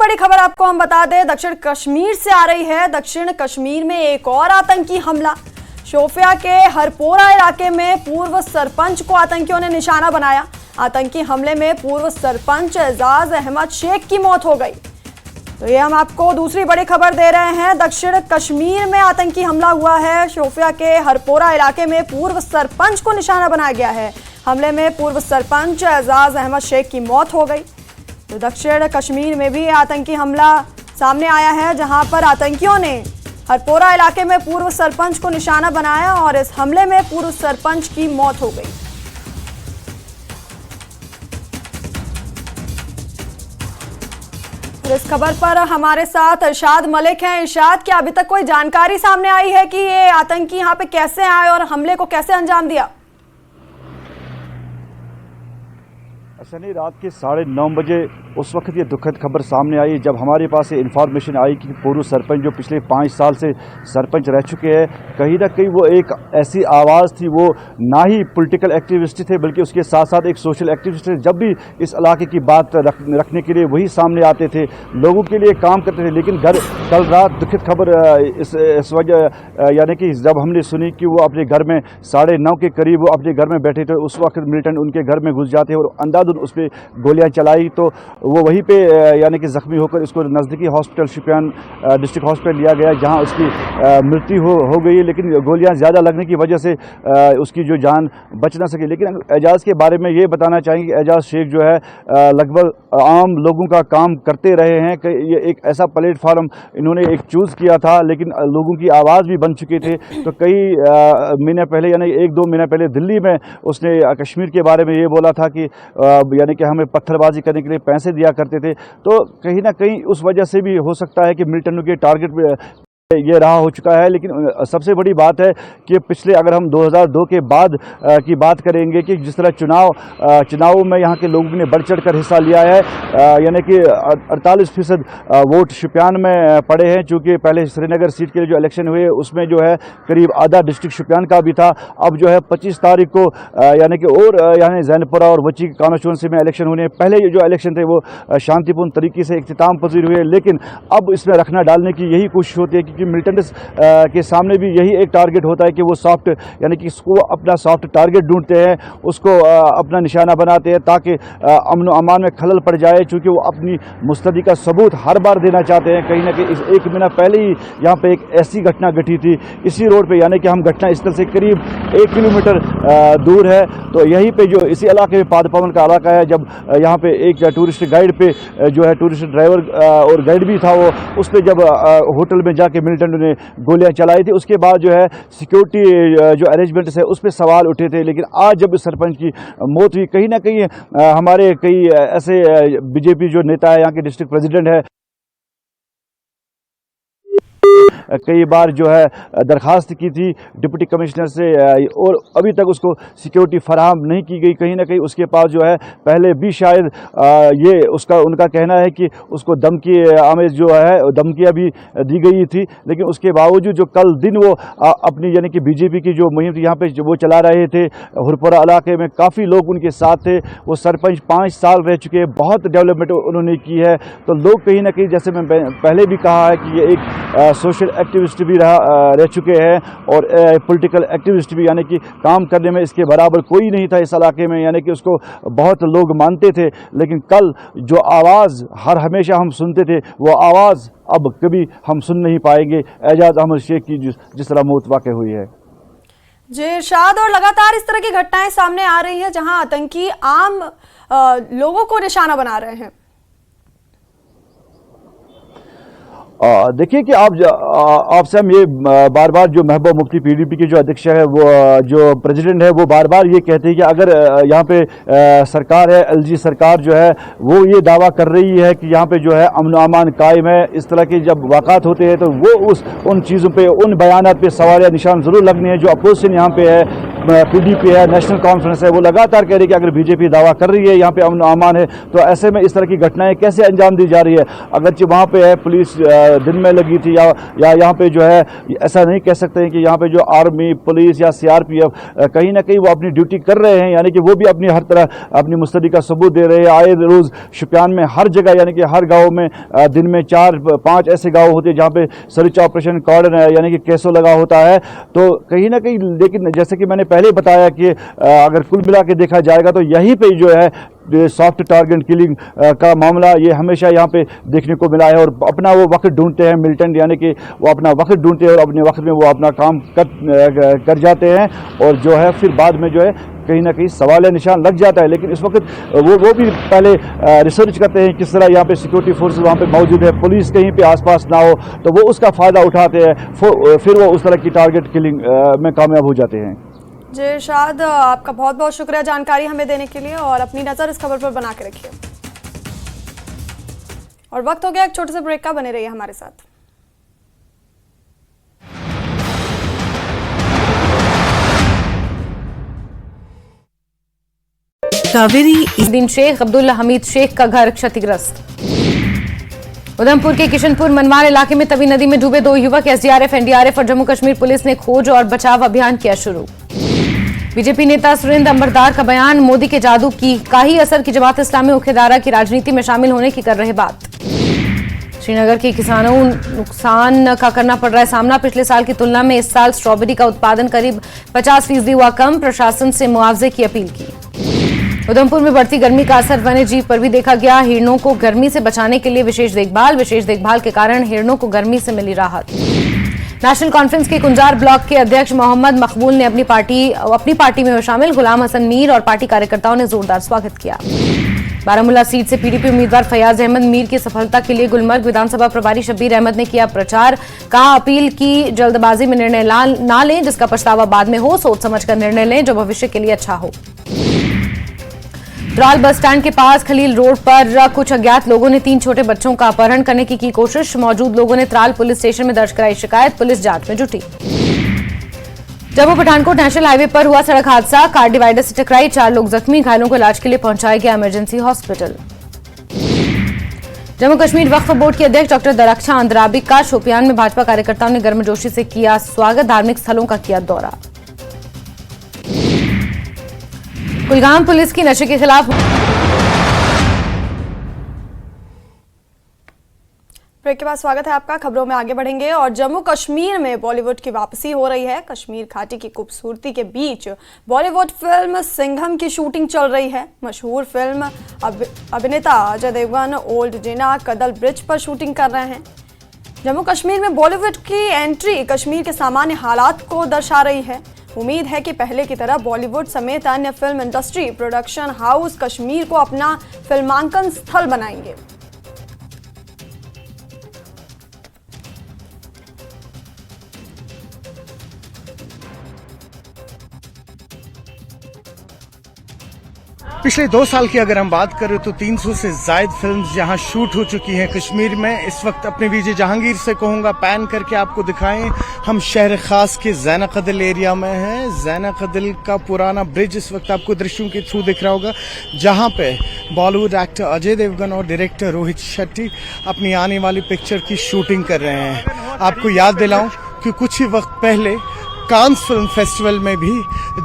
बड़ी खबर आपको हम बता दें, दक्षिण कश्मीर से आ रही है। दक्षिण कश्मीर में एक और आतंकी हमला। शोपियां के हरपोरा इलाके में पूर्व सरपंच को आतंकियों ने निशाना बनाया। आतंकी हमले में पूर्व सरपंच एजाज अहमद शेख की मौत हो गई। तो ये हम आपको दूसरी बड़ी खबर दे रहे हैं। दक्षिण कश्मीर में आतंकी हमला हुआ है। शोपियां के हरपोरा इलाके में पूर्व सरपंच को निशाना बनाया गया है। हमले में पूर्व सरपंच एजाज अहमद शेख की मौत हो गई। तो दक्षिण कश्मीर में भी आतंकी हमला सामने आया है, जहां पर आतंकियों ने हरपोरा इलाके में पूर्व सरपंच को निशाना बनाया और इस हमले में पूर्व सरपंच की मौत हो गई। इस खबर पर हमारे साथ इरशाद मलिक हैं। इरशाद, क्या अभी तक कोई जानकारी सामने आई है कि ये आतंकी यहाँ पे कैसे आए और हमले को कैसे अंजाम दिया? शनि रात के 9:30 बजे उस वक्त ये दुखद खबर सामने आई जब हमारे पास ये इन्फॉर्मेशन आई कि पूर्व सरपंच जो पिछले 5 साल से सरपंच रह चुके हैं, कहीं ना कहीं वो एक ऐसी आवाज़ थी, वो ना ही पॉलिटिकल एक्टिविस्ट थे बल्कि उसके साथ साथ एक सोशल एक्टिविस्ट थे। जब भी इस इलाके की बात रखने के लिए वही सामने आते थे, लोगों के लिए काम करते थे। लेकिन कल रात दुखद खबर इस वजह यानी कि जब हमने सुनी कि वो अपने घर में 9:30 के करीब वो अपने घर में बैठे थे, उस वक्त मिलिटेंट उनके घर में घुस जाते और अंधाधुंध उस पर गोलियां चलाई, तो वो वहीं पे यानी कि जख्मी होकर इसको नज़दीकी हॉस्पिटल शोपियां डिस्ट्रिक्ट हॉस्पिटल लिया गया, जहां उसकी मृत्यु हो गई। लेकिन गोलियां ज़्यादा लगने की वजह से उसकी जो जान बच ना सकी। लेकिन एजाज के बारे में ये बताना चाहेंगे कि एजाज शेख जो है लगभग आम लोगों का काम करते रहे हैं। कि ये एक ऐसा प्लेटफार्म इन्होंने एक चूज़ किया था, लेकिन लोगों की आवाज़ भी बन चुके थे। तो कई महीने पहले यानी 1-2 महीने पहले दिल्ली में उसने कश्मीर के बारे में ये बोला था कि यानी कि हमें पत्थरबाजी करने के लिए पैसे दिया करते थे। तो कहीं ना कहीं उस वजह से भी हो सकता है कि मिलिटेंटों के टारगेट ये रहा हो चुका है। लेकिन सबसे बड़ी बात है कि पिछले अगर हम 2002 के बाद की बात करेंगे कि जिस तरह चुनाव में यहाँ के लोगों ने बढ़ चढ़ कर हिस्सा लिया है, यानी कि 48% वोट शोपियान में पड़े हैं। चूँकि पहले श्रीनगर सीट के लिए जो इलेक्शन हुए उसमें जो है करीब आधा डिस्ट्रिक्ट शोपियान का भी था। अब जो है 25 तारीख को यानी कि और यानी जैनपुरा और वची कॉन्स्टिट्यूंसी में इलेक्शन होने, पहले जो इलेक्शन थे वो शांतिपूर्ण तरीके से इख्तिताम पजीर हुए। लेकिन अब इसमें रखना डालने की यही कोशिश होती है कि मिलिटेंट्स के सामने भी यही एक टारगेट होता है कि वो सॉफ्ट यानी कि इसको अपना सॉफ्ट टारगेट ढूंढते हैं, उसको अपना निशाना बनाते हैं ताकि अमन अमान में खलल पड़ जाए। चूँकि वो अपनी मुस्तैदी का सबूत हर बार देना चाहते हैं। कहीं ना कहीं इस 1 महीना पहले ही यहाँ पे एक ऐसी घटना घटी थी इसी रोड पे, यानी कि हम घटना स्थल से करीब 1 किलोमीटर दूर है। तो यहीं पे जो इसी इलाके में पादपवन का इलाका है, जब यहाँ पे एक टूरिस्ट गाइड पे जो है टूरिस्ट ड्राइवर और गाइड भी था, वो उस पर जब होटल में जाके मिलिटेंटों ने गोलियां चलाई थी, उसके बाद जो है सिक्योरिटी जो अरेंजमेंट्स है उस पर सवाल उठे थे। लेकिन आज जब इस सरपंच की मौत हुई, कहीं ना कहीं हमारे कई ऐसे बीजेपी जो नेता है, यहाँ के डिस्ट्रिक्ट प्रेसिडेंट है, कई बार जो है दरखास्त की थी डिप्टी कमिश्नर से और अभी तक उसको सिक्योरिटी फराहम नहीं की गई। कहीं ना कहीं उसके पास जो है पहले भी शायद ये उनका कहना है कि उसको धमकी आमेज जो है धमकियाँ भी दी गई थी। लेकिन उसके बावजूद जो कल दिन वो अपनी यानी कि बीजेपी की जो मुहिम यहाँ पे वो चला रहे थे, हरपोरा इलाके में काफ़ी लोग उनके साथ थे। वो सरपंच 5 साल रह चुके हैं, बहुत डेवलपमेंट उन्होंने की है। तो लोग कहीं ना कहीं, जैसे मैं पहले भी कहा है कि ये एक सोशल एक्टिविस्ट भी रह चुके हैं और पॉलिटिकल एक्टिविस्ट भी, यानी कि काम करने में इसके बराबर कोई नहीं था इस इलाके में, यानी कि उसको बहुत लोग मानते थे। लेकिन कल जो आवाज़ हमेशा हम सुनते थे, वो आवाज़ अब कभी हम सुन नहीं पाएंगे। एजाज अहमद शेख की जिस तरह मौत वाक़ हुई है। जी इरशाद, और लगातार इस तरह की घटनाएं सामने आ रही हैं जहां आतंकी आम लोगों को निशाना बना रहे हैं। देखिए कि आपसे हम ये बार बार जो महबूबा मुफ्ती पीडीपी के जो अध्यक्ष है, वो जो प्रेसिडेंट है, वो बार बार ये कहते हैं कि अगर यहाँ पे सरकार है, एलजी सरकार जो है वो ये दावा कर रही है कि यहाँ पे जो है अमन अमान कायम है, इस तरह के जब वाक़ात होते हैं तो वो उन चीज़ों पे, उन बयानात पे सवाल या निशान ज़रूर लगने हैं। जो अपोजिशन यहाँ पे है PDP है, नेशनल कॉन्फ्रेंस है, वो लगातार कह रही है कि अगर बीजेपी दावा कर रही है यहाँ पे अमन अमान है, तो ऐसे में इस तरह की घटनाएं कैसे अंजाम दी जा रही है। अगरचे वहाँ पे है पुलिस दिन में लगी थी, या यहाँ पे जो है ऐसा नहीं कह सकते हैं कि यहाँ पे जो आर्मी, पुलिस या CRPF कहीं ना कहीं वो अपनी ड्यूटी कर रहे हैं, यानी कि वो भी अपनी हर तरह अपनी मुस्तैदी का सबूत दे रहे हैं। आए रोज शुपियान में हर जगह, यानी कि हर गाँव में दिन में 4-5 ऐसे गाँव होते हैं जहाँ पे सर्च ऑपरेशन कॉर्डन है, यानी कि केसो लगा होता है। तो कहीं ना कहीं, लेकिन जैसे कि मैंने पहले बताया कि अगर कुल मिला के देखा जाएगा तो यहीं पे जो है सॉफ्ट टारगेट किलिंग का मामला ये हमेशा यहाँ पे देखने को मिला है। और अपना वो वक्त ढूंढते हैं मिलिटेंट, यानी कि वो अपना वक्त ढूंढते हैं और अपने वक्त में वो अपना काम कर जाते हैं, और जो है फिर बाद में जो है कहीं ना कहीं सवाल निशान लग जाता है। लेकिन इस वक्त वो भी पहले रिसर्च करते हैं किस तरह यहाँ पे सिक्योरिटी फोर्सेस वहाँ पे मौजूद है, पुलिस कहीं पे आसपास ना हो, तो वो उसका फ़ायदा उठाते हैं, फिर वो उस तरह की टारगेट किलिंग में कामयाब हो जाते हैं। जी इरशाद, आपका बहुत बहुत शुक्रिया जानकारी हमें देने के लिए, और अपनी नज़र इस खबर पर बना के रखिए। और वक्त हो गया एक छोटे से ब्रेक का, बने रहिए हमारे साथ। कावेरी दिन शेख अब्दुल हमीद शेख का घर क्षतिग्रस्त। उधमपुर के किशनपुर मनवार इलाके में तवी नदी में डूबे 2 युवक। SDRF, NDRF और जम्मू कश्मीर पुलिस ने खोज और बचाव अभियान किया शुरू। बीजेपी नेता सुरेंद्र अंबरदार का बयान, मोदी के जादू का ही असर की जमात इस्लामी मुख्यधारा की राजनीति में शामिल होने की कर रहे बात। श्रीनगर के किसानों नुकसान का करना पड़ रहा है सामना। पिछले साल की तुलना में इस साल स्ट्रॉबेरी का उत्पादन करीब 50% हुआ कम। प्रशासन से मुआवजे की अपील की। उधमपुर में बढ़ती गर्मी का असर वन्य जीव पर भी देखा गया। हिरणों को गर्मी से बचाने के लिए विशेष देखभाल के कारण हिरणों को गर्मी से मिली राहत। नेशनल कॉन्फ्रेंस के कुंजार ब्लॉक के अध्यक्ष मोहम्मद मकबूल ने अपनी पार्टी में शामिल गुलाम हसन मीर और पार्टी कार्यकर्ताओं ने जोरदार स्वागत किया। बारामूला सीट से PDP उम्मीदवार फयाज अहमद मीर की सफलता के लिए गुलमर्ग विधानसभा प्रभारी शब्बीर अहमद ने किया प्रचार। कहा, अपील की जल्दबाजी में निर्णय ना लें, जिसका पछतावा बाद में हो। सोच समझकर निर्णय लें जो भविष्य के लिए अच्छा हो। त्राल बस स्टैंड के पास खलील रोड पर कुछ अज्ञात लोगों ने 3 छोटे बच्चों का अपहरण करने की कोशिश। मौजूद लोगों ने त्राल पुलिस स्टेशन में दर्ज कराई शिकायत। पुलिस जांच में जुटी। जम्मू पठानकोट नेशनल हाईवे पर हुआ सड़क हादसा। कार डिवाइडर से टकराई, 4 लोग जख्मी। घायलों को इलाज के लिए पहुंचाया गया इमरजेंसी हॉस्पिटल। जम्मू कश्मीर वक्फ बोर्ड के अध्यक्ष डॉक्टर दरख्शां अंद्राबी का शोपियान में भाजपा कार्यकर्ताओं ने गर्मजोशी से किया स्वागत। धार्मिक स्थलों का किया दौरा। कुलगाम पुलिस की नशे के खिलाफ ब्रेक के बाद स्वागत है आपका। खबरों में आगे बढ़ेंगे और जम्मू कश्मीर में बॉलीवुड की वापसी हो रही है। कश्मीर घाटी की खूबसूरती के बीच बॉलीवुड फिल्म सिंघम की शूटिंग चल रही है। मशहूर फिल्म अभिनेता अजय देवगन ओल्ड जिना कदल ब्रिज पर शूटिंग कर रहे हैं। जम्मू कश्मीर में बॉलीवुड की एंट्री कश्मीर के सामान्य हालात को दर्शा रही है। उम्मीद है कि पहले की तरह बॉलीवुड समेत अन्य film industry production house Kashmir को अपना फिल्मांकन स्थल बनाएंगे। पिछले 2 साल की अगर हम बात करें तो 300 से ज्यादा फिल्म्स यहाँ शूट हो चुकी हैं कश्मीर में। इस वक्त अपने विजय जहांगीर से कहूँगा पैन करके आपको दिखाएं। हम शहर खास के ज़ैना कदिल एरिया में हैं। ज़ैना कदिल का पुराना ब्रिज इस वक्त आपको दृश्यों के थ्रू दिख रहा होगा, जहाँ पे बॉलीवुड एक्टर अजय देवगन और डायरेक्टर रोहित शेट्टी अपनी आने वाली पिक्चर की शूटिंग कर रहे हैं। आपको याद दिलाऊं कि कुछ ही वक्त पहले कांस फिल्म फेस्टिवल में भी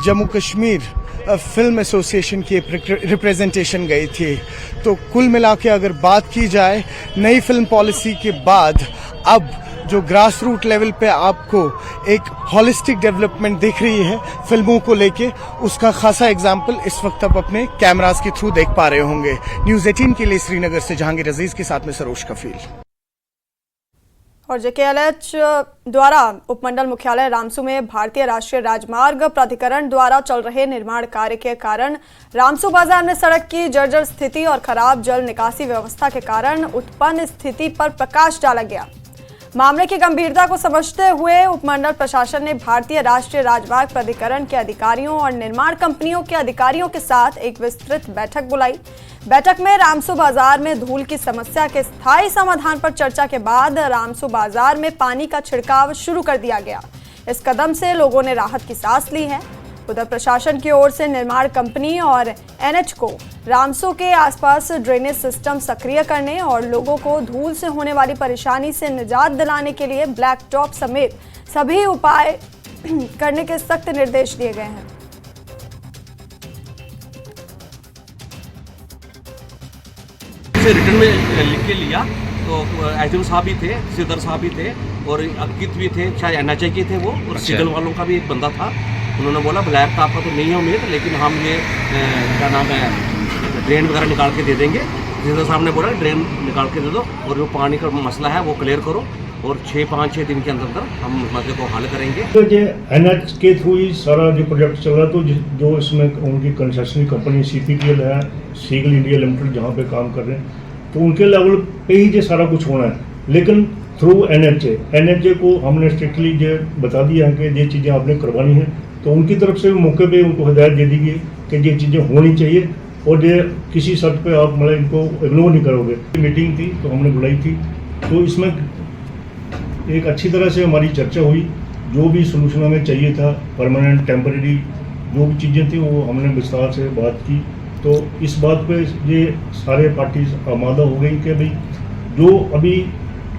जम्मू कश्मीर फिल्म एसोसिएशन की रिप्रेजेंटेशन गई थी। तो कुल मिला के अगर बात की जाए नई फिल्म पॉलिसी के बाद अब जो ग्रास रूट लेवल पे आपको एक हॉलिस्टिक डेवलपमेंट दिख रही है फिल्मों को लेके, उसका खासा एग्जाम्पल इस वक्त आप अपने कैमरास के थ्रू देख पा रहे होंगे। न्यूज़ 18 के लिए श्रीनगर से जहांगीर अजीज के साथ में सरोज कफील। और JKLH द्वारा उपमंडल मुख्यालय रामसू में भारतीय राष्ट्रीय राजमार्ग प्राधिकरण द्वारा चल रहे निर्माण कार्य के कारण रामसू बाजार में सड़क की जर्जर स्थिति और खराब जल निकासी व्यवस्था के कारण उत्पन्न स्थिति पर प्रकाश डाला गया। मामले की गंभीरता को समझते हुए उपमंडल प्रशासन ने भारतीय राष्ट्रीय राजमार्ग प्राधिकरण के अधिकारियों और निर्माण कंपनियों के अधिकारियों के साथ एक विस्तृत बैठक बुलाई। बैठक में रामसू बाजार में धूल की समस्या के स्थायी समाधान पर चर्चा के बाद रामसू बाजार में पानी का छिड़काव शुरू कर दिया गया। इस कदम से लोगों ने राहत की सांस ली है। उधर प्रशासन की ओर से निर्माण कंपनी और एनएच को रामसो के आसपास ड्रेनेज सिस्टम सक्रिय करने और लोगों को धूल से होने वाली परेशानी से निजात दिलाने के लिए ब्लैक टॉप समेत सभी उपाय करने के सख्त निर्देश दिए गए हैं। रिटर्न में लिख के लिया तो एचएम साहब भी थे, सिद्धर साहब भी थे और अंकित भी थे, शायद एनएचए के थे वो, और सिग्नल वालों का भी एक बंदा था। उन्होंने बोला ब्लैक टॉप का तो नहीं है उम्मीद, लेकिन हम ये क्या नाम है ड्रेन वगैरह निकाल के दे देंगे। सिद्धर साहब ने बोला ड्रेन निकाल के दे दो और जो पानी का मसला है वो क्लियर करो और 5-6 दिन के अंदर हम मसले को हल करेंगे। तो ये एनएच के थ्रू ही सारा जो प्रोजेक्ट चल रहा है, तो जो इसमें उनकी कंसेशनरी कंपनी सीपीपीएल है, सीगल इंडिया लिमिटेड जहाँ पे काम कर रहे हैं, तो उनके लेवल पे ही ये सारा कुछ होना है। लेकिन थ्रू एनएचए को हमने स्ट्रिक्टली ये बता दिया है कि ये चीज़ें आपने करवानी है, तो उनकी तरफ से मौके पे उनको हिदायत दे दी गई कि ये चीज़ें होनी चाहिए और ये किसी शर्त पे आप मतलब इनको इग्नोर नहीं करोगे। मीटिंग थी तो हमने बुलाई थी, तो इसमें एक अच्छी तरह से हमारी चर्चा हुई। जो भी सोल्यूशन हमें चाहिए था, परमानेंट टेम्परेरी जो भी चीज़ें थी, वो हमने विस्तार से बात की। तो इस बात पे ये सारे पार्टीज आमादा हो गई कि भाई जो अभी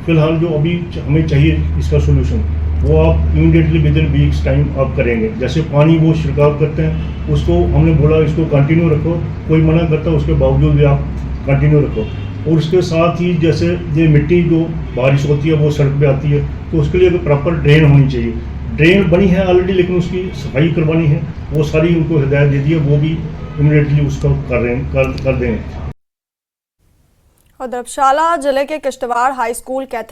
फ़िलहाल जो अभी हमें चाहिए इसका सोल्यूशन, वो आप immediately with in weeks time आप करेंगे। जैसे पानी वो छिड़काव करते हैं, उसको हमने बोला इसको कंटिन्यू रखो, कोई मना करता है उसके बावजूद भी आप कंटिन्यू रखो। और उसके साथ ही जैसे ये मिट्टी जो बारिश होती है वो सड़क पे आती है, तो उसके लिए प्रॉपर ड्रेन होनी चाहिए। ड्रेन बनी है ऑलरेडी, लेकिन उसकी सफाई करवानी है, वो सारी उनको हिदायत दे दी है, वो भी इमीडिएटली उसका कर दें। और दरबशाला जिले के किश्तवाड़ हाई स्कूल कैथल